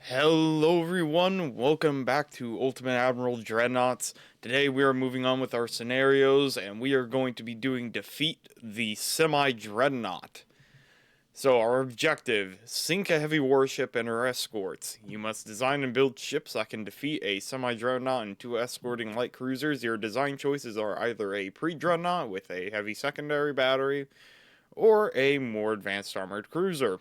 Hello everyone, welcome back to Ultimate Admiral Dreadnoughts. Today we are moving on with our scenarios and we are going to be doing Defeat the Semi-Dreadnought. So our objective, sink a heavy warship and her escorts. You must design and build ships that can defeat a semi-dreadnought and two escorting light cruisers. Your design choices are either a pre-dreadnought with a heavy secondary battery or a more advanced armored cruiser.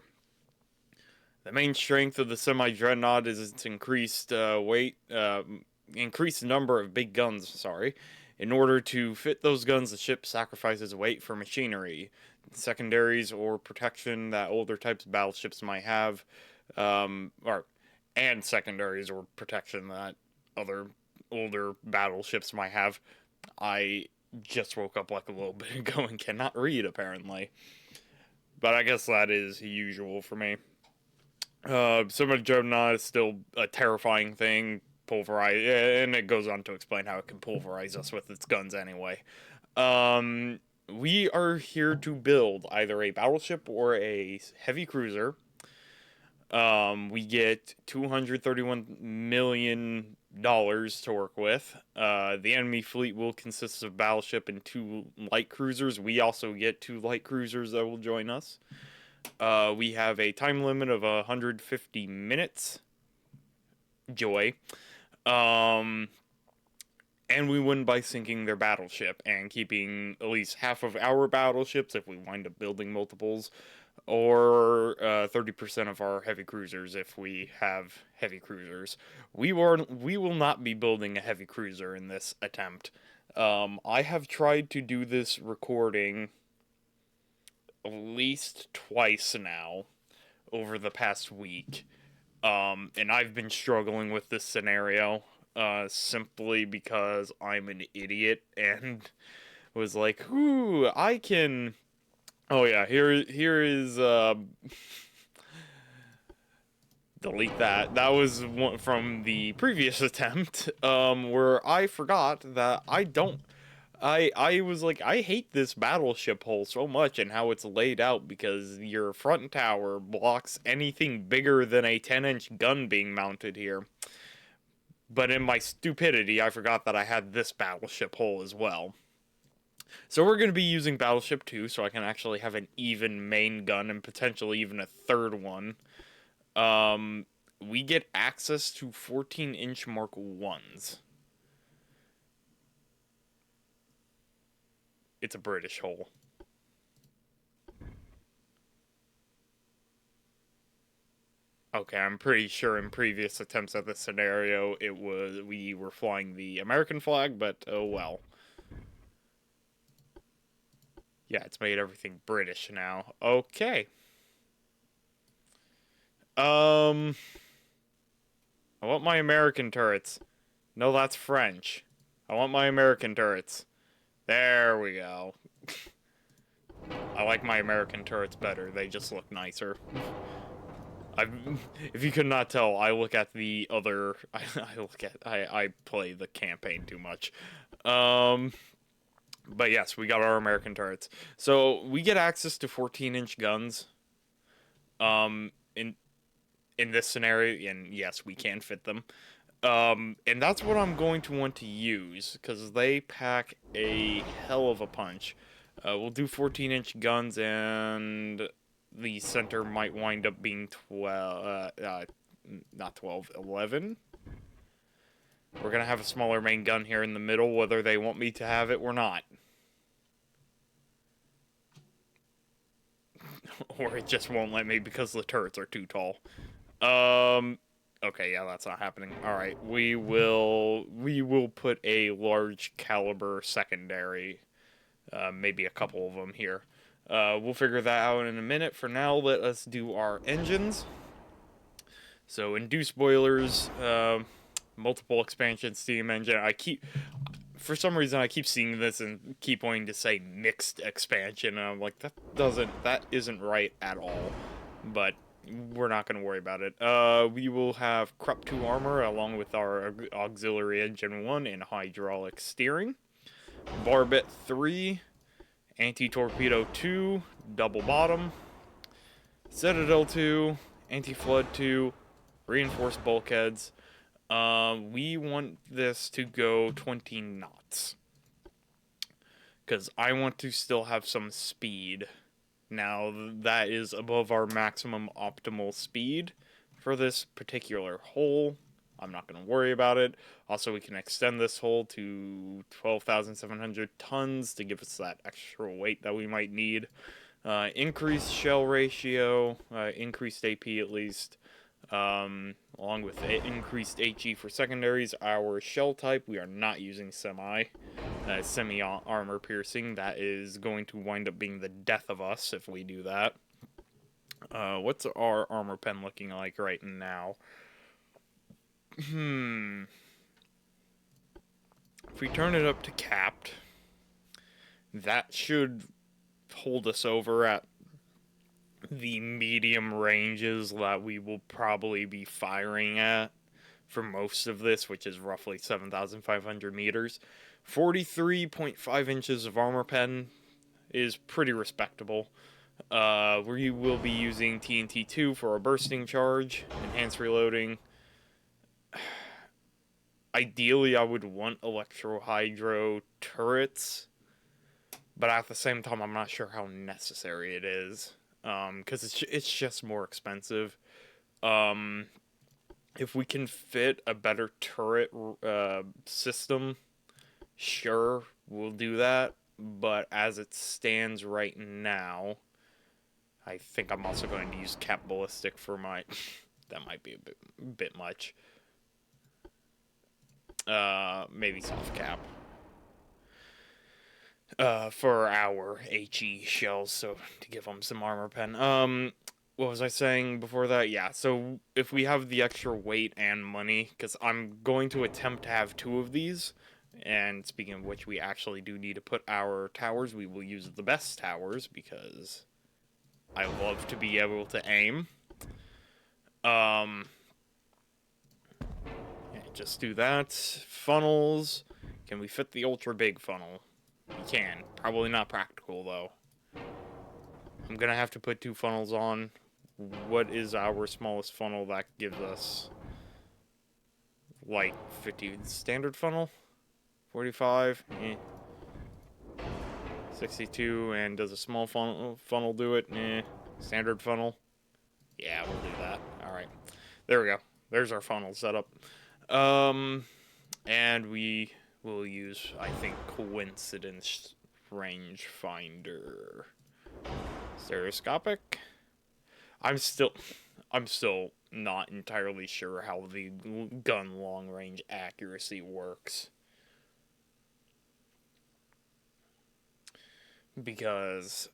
The main strength of the semi-dreadnought is its increased increased number of big guns, In order to fit those guns, the ship sacrifices weight for machinery, secondaries, or protection that older types of battleships might have, and secondaries or protection that other older battleships might have. I just woke up like a little bit ago and cannot read, apparently. But I guess that is usual for me. Semi-Dreadnought is still a terrifying thing, pulverize, and it goes on to explain how it can pulverize us with its guns anyway. We are here to build either a battleship or a heavy cruiser. We get $231 million to work with. The enemy fleet will consist of battleship and two light cruisers. We also get two light cruisers that will join us. We have a time limit of 150 minutes. Joy. And we win by sinking their battleship and keeping at least half of our battleships if we wind up building multiples, or 30% of our heavy cruisers if we have heavy cruisers. We will not be building a heavy cruiser in this attempt. I have tried to do this recording at least twice now over the past week. And I've been struggling with this scenario simply because I'm an idiot and was like, ooh, I can... Oh yeah, here is... Delete that. That was one from the previous attempt, where I forgot that I was like, I hate this battleship hull so much and how it's laid out because your front tower blocks anything bigger than a 10-inch gun being mounted here. But in my stupidity, I forgot that I had this battleship hull as well. So we're going to be using Battleship 2 so I can actually have an even main gun and potentially even a third one. We get access to 14-inch Mark 1s. It's a British hull. Okay, I'm pretty sure in previous attempts at this scenario, we were flying the American flag, but oh well. Yeah, it's made everything British now. Okay. I want my American turrets. No, that's French. I want my American turrets. There we go. I like my American turrets better. They just look nicer. If you could not tell, I look at the other... I play the campaign too much. But yes, we got our American turrets. So, we get access to 14-inch guns. In this scenario, and yes, we can fit them. And that's what I'm going to want to use, because they pack a hell of a punch. We'll do 14-inch guns, and the center might wind up being 11. We're going to have a smaller main gun here in the middle, whether they want me to have it or not. Or it just won't let me because the turrets are too tall. Okay, yeah, that's not happening. Alright, we will put a large caliber secondary. Maybe a couple of them here. We'll figure that out in a minute. For now, let us do our engines. So, induced boilers, multiple expansion steam engine. For some reason, I keep seeing this and keep wanting to say mixed expansion. And I'm like, that isn't right at all. But we're not going to worry about it. We will have Krupp 2 armor along with our auxiliary engine 1 and hydraulic steering. Barbette 3, anti-torpedo 2, double bottom. Citadel 2, anti-flood 2, Reinforced bulkheads. We want this to go 20 knots. Because I want to still have some speed. Now, that is above our maximum optimal speed for this particular hull. I'm not going to worry about it. Also, we can extend this hull to 12,700 tons to give us that extra weight that we might need. Increased shell ratio, increased AP at least, along with increased HE for secondaries. Our shell type, we are not using semi armor piercing. That is going to wind up being the death of us if we do that. What's our armor pen looking like right now? If we turn it up to capped, that should hold us over at the medium ranges that we will probably be firing at for most of this, which is roughly 7,500 meters. 43.5 inches of armor pen is pretty respectable. We will be using TNT2 for a bursting charge, enhanced reloading. Ideally, I would want electro-hydro turrets, but at the same time, I'm not sure how necessary it is, because it's just more expensive. If we can fit a better turret system, sure, we'll do that. But as it stands right now, I think I'm also going to use cap ballistic for my... that might be a bit much. Maybe soft cap. For our HE shells, so to give them some armor pen. What was I saying before that? Yeah, so if we have the extra weight and money, because I'm going to attempt to have 2 of these, and speaking of which, we actually do need to put our towers. We will use the best towers, because I love to be able to aim. Yeah, just do that. Funnels. Can we fit the ultra big funnel? We can. Probably not practical, though. I'm gonna have to put 2 funnels on. What is our smallest funnel that gives us, like, 50? Standard funnel? 45? 62, and does a small funnel do it? Standard funnel? Yeah, we'll do that. Alright. There we go. There's our funnel setup. And we will use, I think, coincidence rangefinder. Stereoscopic? I'm still not entirely sure how the gun long range accuracy works. Because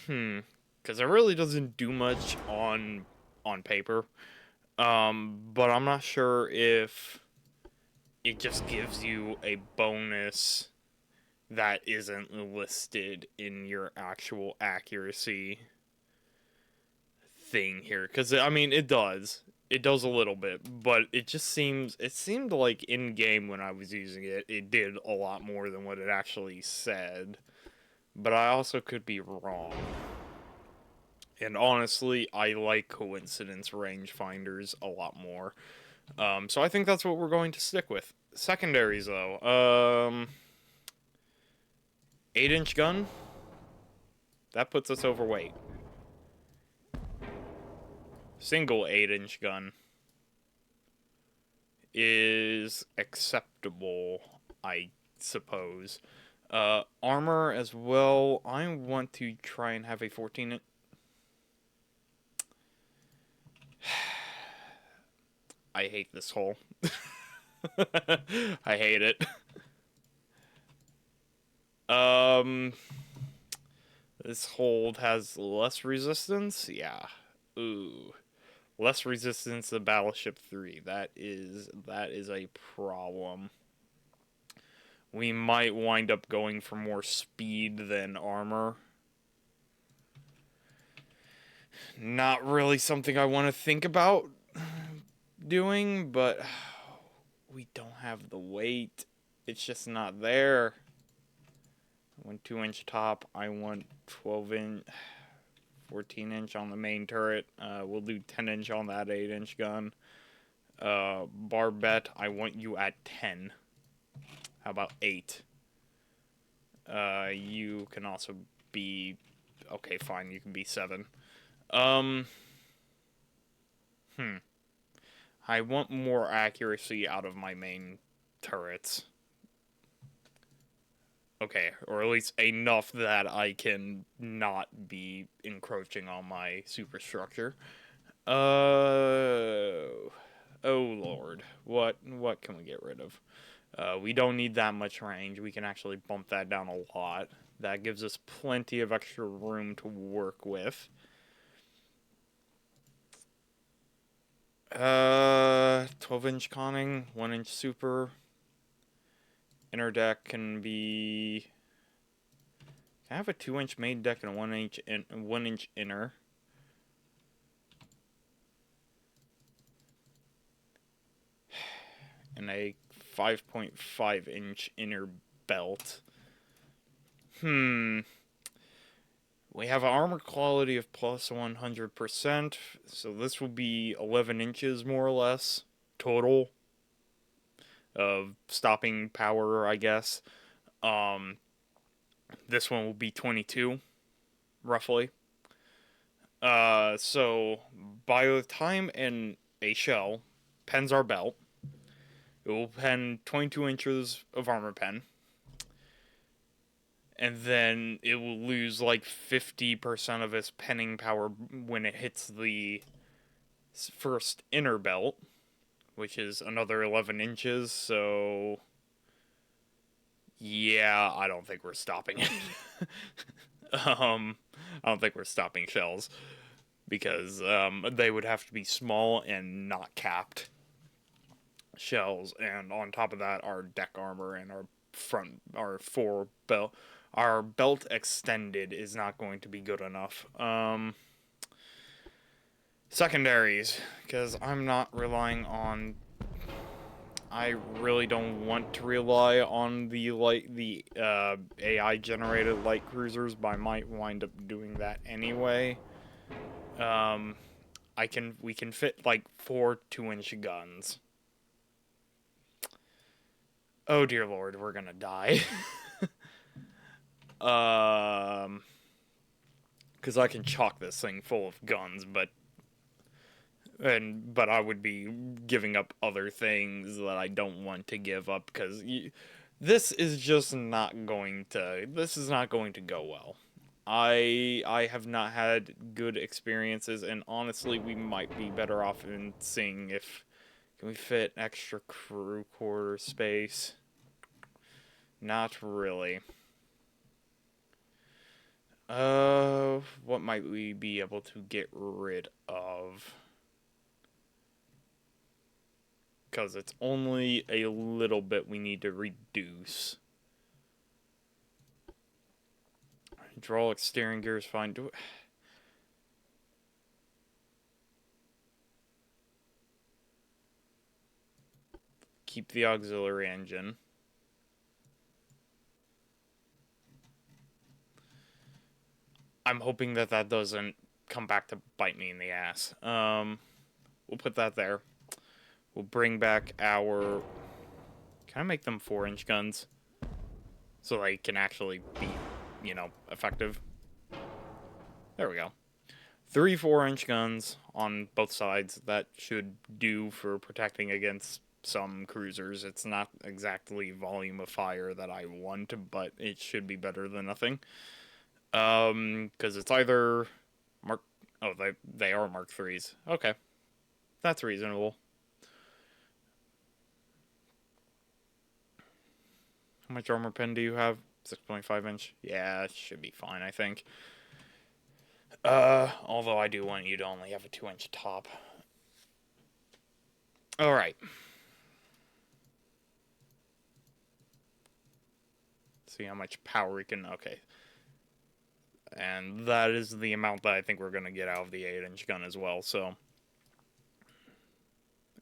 because it really doesn't do much on paper. But I'm not sure if it just gives you a bonus that isn't listed in your actual accuracy thing here. Because, I mean, it does. It does a little bit, but it seemed like in-game when I was using it, it did a lot more than what it actually said. But I also could be wrong. And honestly, I like coincidence rangefinders a lot more. So I think that's what we're going to stick with. Secondaries, though. 8-inch gun. That puts us overweight. Single 8-inch gun is acceptable, I suppose. Armor as well. I want to try and have a 14-inch. I hate this hole. I hate it. This hold has less resistance? Yeah. Ooh. Less resistance than Battleship 3. That is a problem. We might wind up going for more speed than armor. Not really something I want to think about doing, but we don't have the weight. It's just not there. I want 2-inch top. I want 12-inch, 14-inch on the main turret. We'll do 10-inch on that 8-inch gun. Barbette, I want you at 10. How about 8? You can also be... Okay, fine, you can be 7. I want more accuracy out of my main turrets. Okay, or at least enough that I can not be encroaching on my superstructure. Oh Lord, what can we get rid of? We don't need that much range. We can actually bump that down a lot. That gives us plenty of extra room to work with. 12-inch conning, 1-inch super. Inner deck can be... Can I have a 2-inch main deck and a 1-inch inner? And a 5.5-inch inner belt. We have armor quality of plus 100%, so this will be 11 inches more or less total of stopping power, I guess. This one will be 22, roughly. So by the time a shell pens our belt, it will pen 22 inches of armor pen. And then it will lose like 50% of its penning power when it hits the first inner belt, which is another 11 inches, so... Yeah, I don't think we're stopping it. I don't think we're stopping shells, because they would have to be small and not capped shells, and on top of that, our deck armor and our belt extended is not going to be good enough. Secondaries, because I'm not relying on... I really don't want to rely on the AI generated light cruisers, but I might wind up doing that anyway. We can fit like 4 2-inch guns. Oh dear lord, we're gonna die. Because I can chock this thing full of guns, but I would be giving up other things that I don't want to give up, because this is not going to go well. I have not had good experiences, and honestly, we might be better off in seeing if can we fit extra crew quarter space. Not really. What might we be able to get rid of? Because it's only a little bit we need to reduce. Hydraulic steering gear is fine. Keep the auxiliary engine. I'm hoping that doesn't come back to bite me in the ass. We'll put that there. We'll bring back our... Can I make them 4-inch guns? So they can actually be, effective. There we go. 3 4-inch guns on both sides. That should do for protecting against some cruisers. It's not exactly volume of fire that I want, but it should be better than nothing. Because it's either Mark... Oh, they are Mark 3s. Okay. That's reasonable. How much armor pen do you have? 6.5 inch? Yeah, it should be fine, I think. Although I do want you to only have a 2-inch top. Alright. See how much power we can... Okay. And that is the amount that I think we're going to get out of the 8-inch gun as well, so...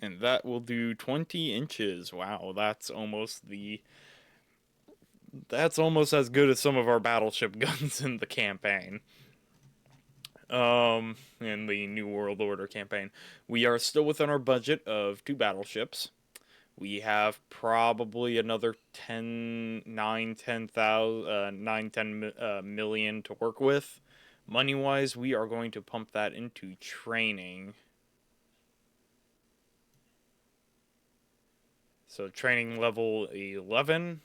And that will do 20 inches. Wow, that's almost as good as some of our battleship guns in the campaign. in the New World Order campaign. We are still within our budget of 2 battleships. We have probably another 10 million to work with. Money-wise, we are going to pump that into training. So training level 11,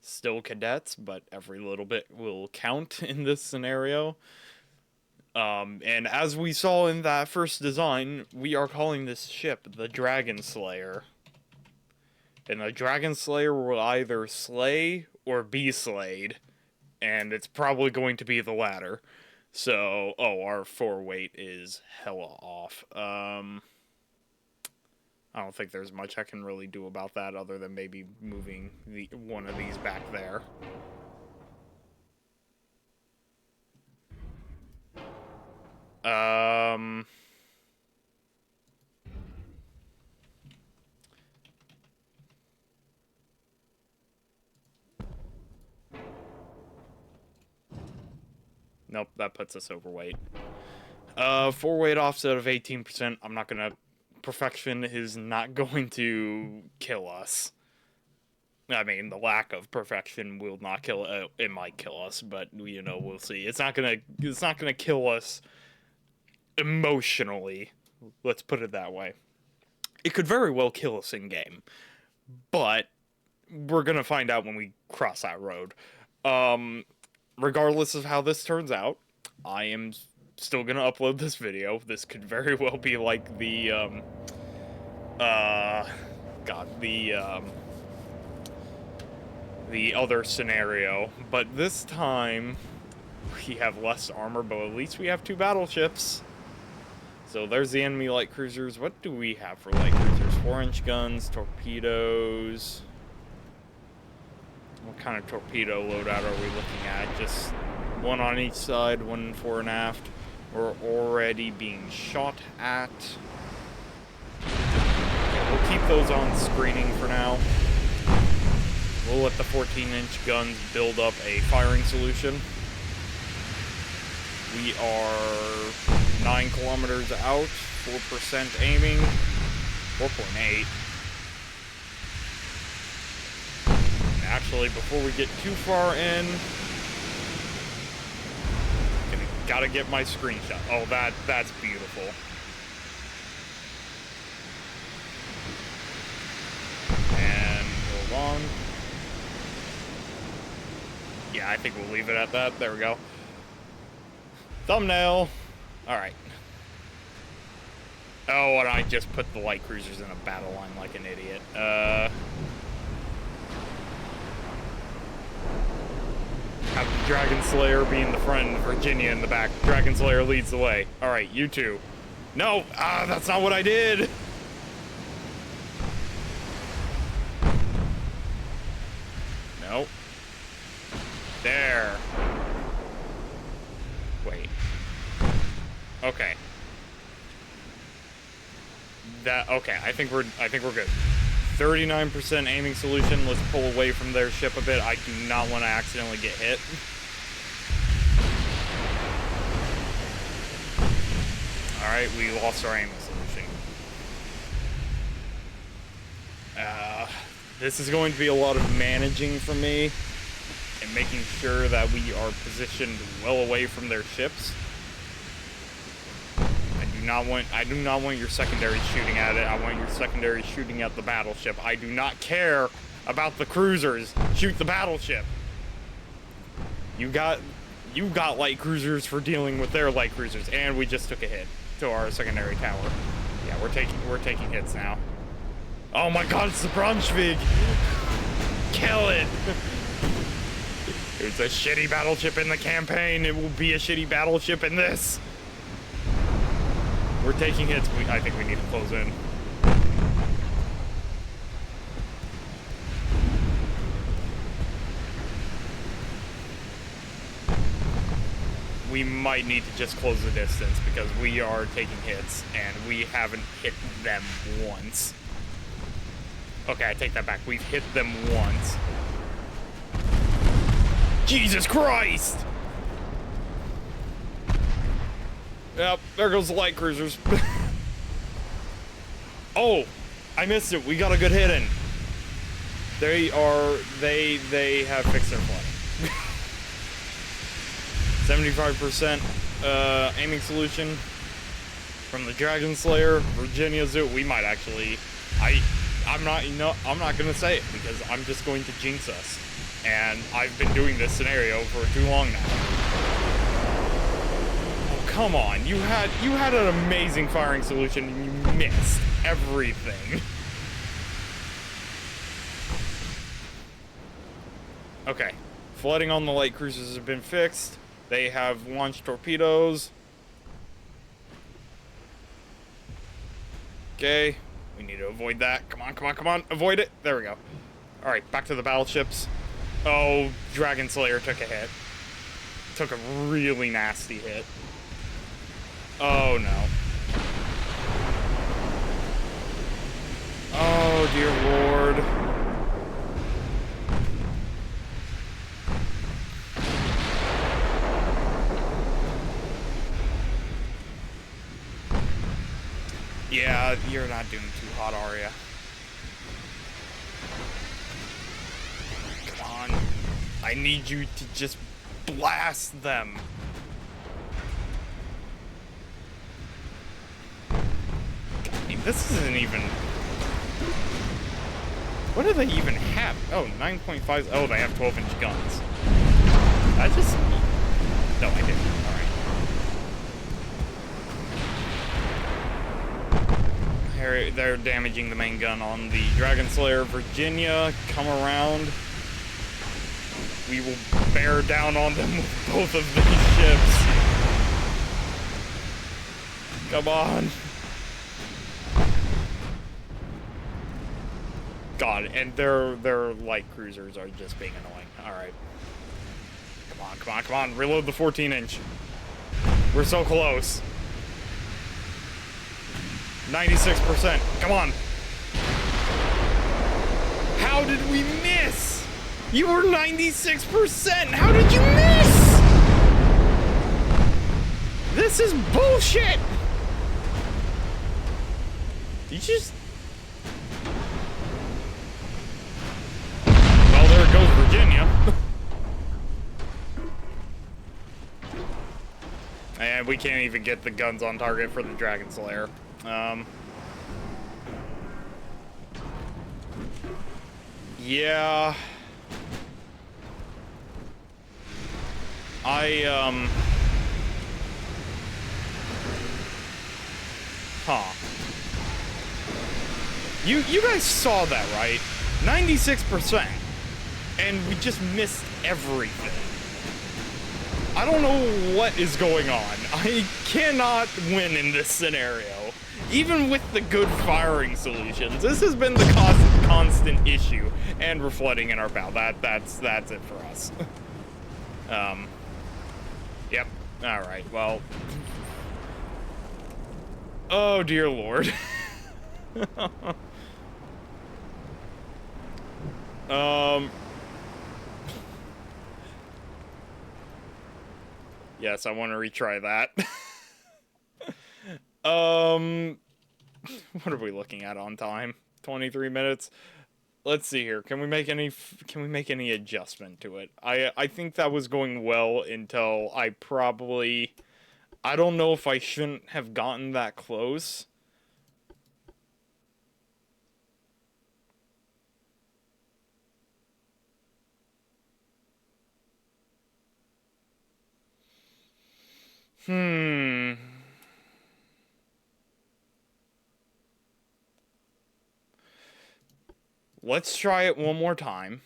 still cadets, but every little bit will count in this scenario. And as we saw in that first design, we are calling this ship the Dragon Slayer. And the Dragon Slayer will either slay or be slayed, and it's probably going to be the latter. So, our 4 weight is hella off. I don't think there's much I can really do about that other than maybe moving one of these back there. Nope, that puts us overweight. 4 weight offset of 18%. I'm not gonna... Perfection is not going to kill us. I mean, the lack of perfection will not kill... it might kill us, but, you know, we'll see. It's not gonna kill us emotionally. Let's put it that way. It could very well kill us in-game. But we're gonna find out when we cross that road. Regardless of how this turns out, I am still gonna upload this video. This could very well be like the, the other scenario. But this time, we have less armor, but at least we have 2 battleships. So there's the enemy light cruisers. What do we have for light cruisers? 4-inch guns, torpedoes... What kind of torpedo loadout are we looking at? Just 1 on each side, 1 fore and aft. We're already being shot at. Okay, we'll keep those on screening for now. We'll let the 14-inch guns build up a firing solution. We are 9 kilometers out, 4% aiming, 4.8. Actually, before we get too far in, gotta get my screenshot. Oh, that's beautiful. And hold on. Yeah, I think we'll leave it at that. There we go. Thumbnail. All right. Oh, and I just put the light cruisers in a battle line like an idiot. Have the Dragon Slayer be in the front and Virginia in the back. Dragon Slayer leads the way. Alright, you 2. No! That's not what I did! Nope. There. Wait. Okay. Okay, I think we're good. 39% aiming solution. Let's pull away from their ship a bit. I do not want to accidentally get hit. Alright, we lost our aiming solution. This is going to be a lot of managing for me and making sure that we are positioned well away from their ships. I do not want your secondary shooting at it. I want your secondary shooting at the battleship. I do not care about the cruisers. Shoot the battleship. You got light cruisers for dealing with their light cruisers, and we just took a hit to our secondary tower. Yeah, we're taking hits now. Oh my God, it's the Braunschweig. Kill it. It's a shitty battleship in the campaign. It will be a shitty battleship in this. We're taking hits. I think we need to close in. We might need to just close the distance because we are taking hits and we haven't hit them once. Okay, I take that back. We've hit them once. Jesus Christ! Yep, there goes the light cruisers. Oh, I missed it. We got a good hit in. They have fixed their flooding. 75% aiming solution from the Dragon Slayer, Virginia Zoo. We might actually, I'm not gonna say it because I'm just going to jinx us. And I've been doing this scenario for too long now. Oh, come on. You had an amazing firing solution and you missed everything. Okay. Flooding on the light cruisers has been fixed. They have launched torpedoes. Okay. We need to avoid that. Come on, come on, come on. Avoid it. There we go. Alright, back to the battleships. Oh, Dragon Slayer took a hit. Took a really nasty hit. Oh, no. Oh, dear Lord. Yeah, you're not doing too hot, are ya? Come on. I need you to just blast them. I mean, this isn't even... What do they even have? Oh, 9.5... Oh, they have 12-inch guns. I just... No, I didn't. Alright. They're damaging the main gun on the Dragon Slayer. Virginia, come around. We will bear down on them with both of these ships. Come on. God, and their light cruisers are just being annoying. Alright. Come on, come on, come on. Reload the 14-inch. We're so close. 96%. Come on. How did we miss? You were 96%. How did you miss? This is bullshit. You just... Well, there goes Virginia. And we can't even get the guns on target for the Dragon Slayer. Yeah. You guys saw that, right? 96%. And we just missed everything. I don't know what is going on. I cannot win in this scenario. Even with the good firing solutions, this has been the constant issue. And we're flooding in our bow. That's it for us. Yep. Alright, well. Oh, dear Lord. Yes, I want to retry that. What are we looking at on time? 23 minutes. Let's see here. Can we make any adjustment to it? I think that was going well until I don't know if I shouldn't have gotten that close. Let's try it one more time.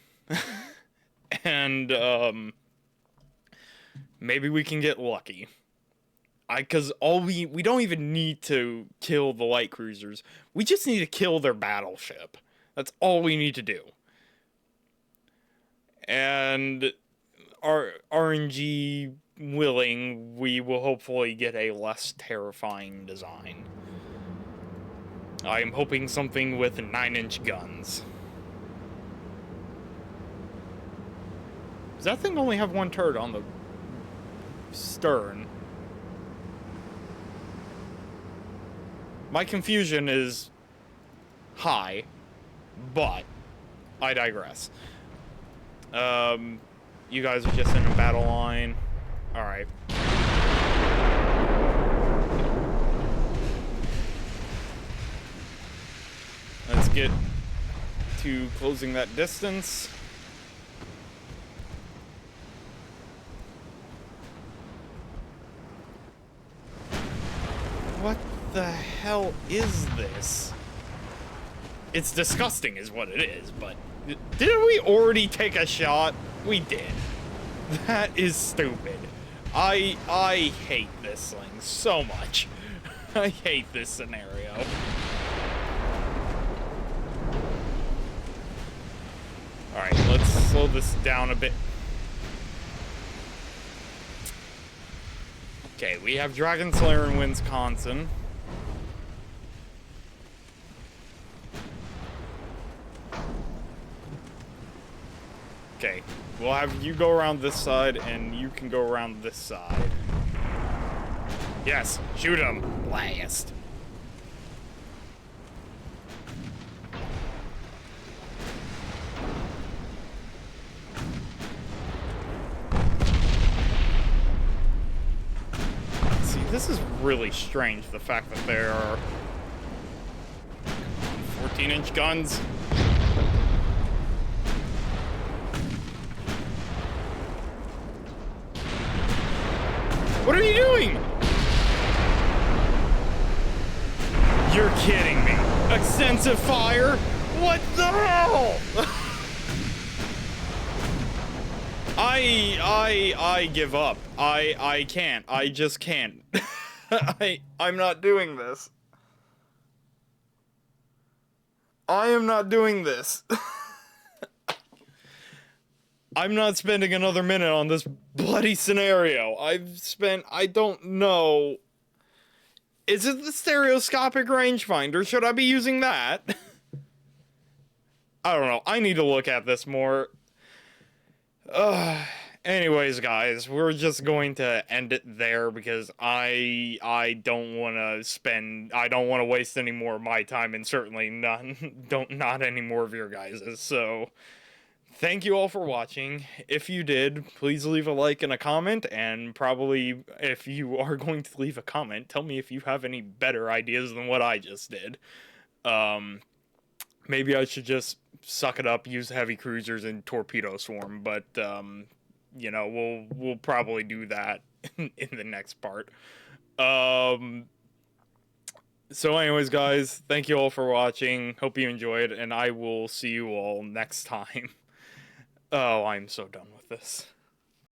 And, maybe we can get lucky. Because we don't even need to kill the light cruisers. We just need to kill their battleship. That's all we need to do. And our RNG willing, we will hopefully get a less terrifying design. I am hoping something with 9-inch guns. Does that thing only have one turret on the stern? My confusion is high, but I digress. You guys are just in a battle line. Alright. Let's get to closing that distance. What the hell is this? It's disgusting is what it is, but didn't we already take a shot? We did. That is stupid. I hate this thing so much. I hate this scenario. Alright, let's slow this down a bit. Okay, we have Dragon Slayer in Wisconsin. Okay, we'll have you go around this side, and you can go around this side. Yes, shoot him. Blast. See, this is really strange, the fact that there are 14-inch guns. What are you doing? You're kidding me. Extensive fire? What the hell? I give up. I can't. I just can't. I'm not doing this. I am not doing this. I'm not spending another minute on this bloody scenario. I don't know. Is it the stereoscopic rangefinder? Should I be using that? I don't know. I need to look at this more. Anyways, guys, we're just going to end it there because I don't want to waste any more of my time, and certainly not any more of your guys's. So thank you all for watching. If you did, please leave a like and a comment, and probably if you are going to leave a comment, tell me if you have any better ideas than what I just did. Maybe I should just suck it up, use heavy cruisers and torpedo swarm, but you know, we'll probably do that in the next part. So anyways, guys, thank you all for watching. Hope you enjoyed, and I will see you all next time. Oh, I'm so done with this.